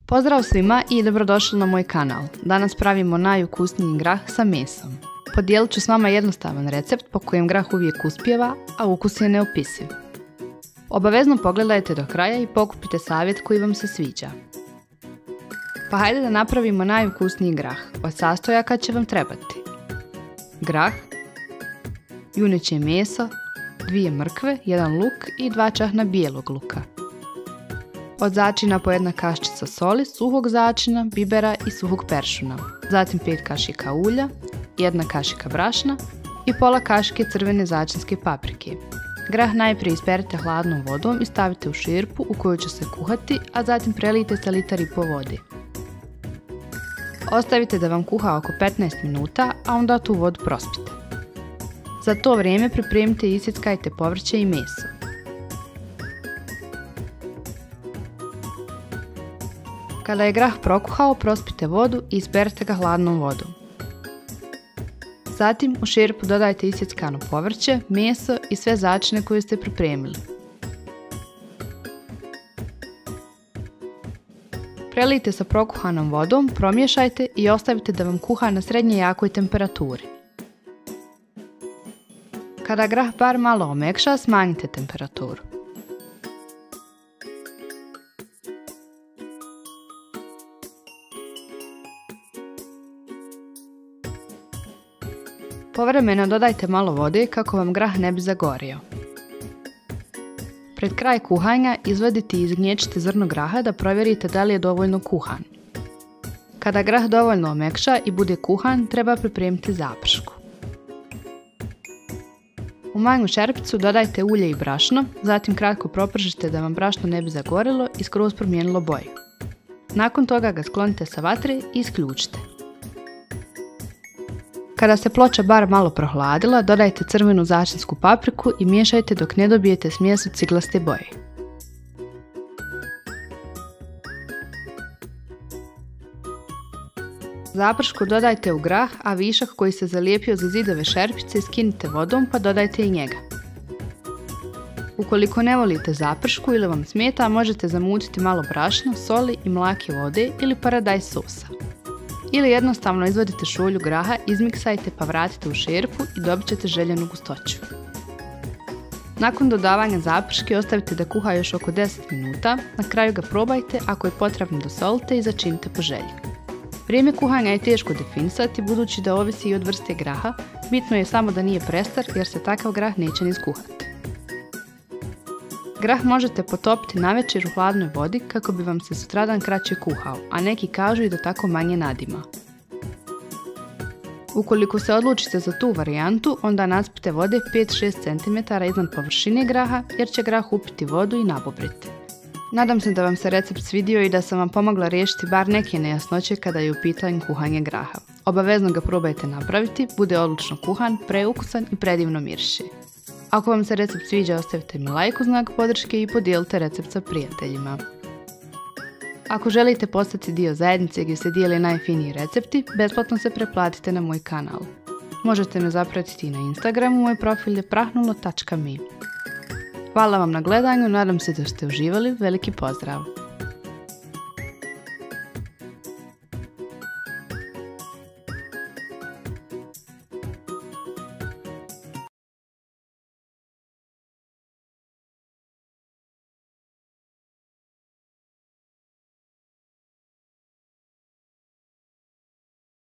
Pozdrav svima i dobrodošli na moj kanal. Danas pravimo najukusniji grah sa mesom. Podijelit ću s vama jednostavan recept po kojem grah uvijek uspijeva, a ukus je neopisiv. Obavezno pogledajte do kraja i pokupite savjet koji vam se sviđa. Pa hajde da napravimo najukusniji grah. Od sastojaka će vam trebati grah, juneće meso, 2 mrkve, 1 luk i 2 čahna bijelog luka. Od začina po 1 kaščica soli, suhog začina, bibera i suhog peršuna. Zatim 5 kašika ulja, 1 kašika brašna i pola kašike crvene začinske paprike. Grah najprije isperite hladnom vodom i stavite u šerpu u kojoj će se kuhati, a zatim prelijte sa 1,5 litara vode. Ostavite da vam kuha oko 15 minuta, a onda tu vodu prospite. Za to vrijeme pripremite i isjeckajte povrće i meso. Kada je grah prokuhao, prospite vodu i isperite ga hladnom vodom. Zatim u šerpu dodajte isjeckano povrće, meso i sve začine koje ste pripremili. Prelijte sa prokuhanom vodom, promiješajte i ostavite da vam kuha na srednje jakoj temperaturi. Kada grah bar malo omekša, smanjite temperaturu. Povremeno dodajte malo vode kako vam grah ne bi zagorio. Pred kraj kuhanja izvadite i izgnječite zrno graha da provjerite da li je dovoljno kuhan. Kada grah dovoljno omekša i bude kuhan, treba pripremiti zapršku. U manju šerpicu dodajte ulje i brašno, zatim kratko propržite da vam brašno ne bi zagorilo i skroz promijenilo boju. Nakon toga ga sklonite sa vatre i isključite. Kada se ploča bar malo prohladila, dodajte crvenu začinsku papriku i miješajte dok ne dobijete smjes od ciglaste boje. Zapršku dodajte u grah, a višak koji se zalijepio za zidove šerpice skinite vodom pa dodajte i njega. Ukoliko ne volite zapršku ili vam smeta, možete zamutiti malo brašna, soli i mlake vode ili paradajz sosa. Ili jednostavno izvadite šolju graha, izmiksajte pa vratite u šerpu i dobit ćete željenu gustoću. Nakon dodavanja zaprške ostavite da kuha još oko 10 minuta, na kraju ga probajte, ako je potrebno dosolite i začinite po želji. Vrijeme kuhanja je teško definisati budući da ovisi i od vrste graha, bitno je samo da nije prestar jer se takav grah neće ni skuhati. Grah možete potopiti navečer u hladnoj vodi kako bi vam se sutradan kraće kuhao, a neki kažu i da tako manje nadima. Ukoliko se odlučite za tu varijantu, onda naspite vode 5-6 cm iznad površine graha jer će grah upiti vodu i nabubriti. Nadam se da vam se recept svidio i da sam vam pomogla riješiti bar neke nejasnoće kada je u pitanju kuhanje graha. Obavezno ga probajte napraviti, bude odlično kuhan, preukusan i predivno miriši. Ako vam se recept sviđa, ostavite mi like u znak podrške i podijelite recept sa prijateljima. Ako želite postati dio zajednice gdje se dijele najfiniji recepti, besplatno se pretplatite na moj kanal. Možete me zapratiti i na Instagramu, moj profil je prahnulo.me. Hvala vam na gledanju, nadam se da ste uživali, veliki pozdrav!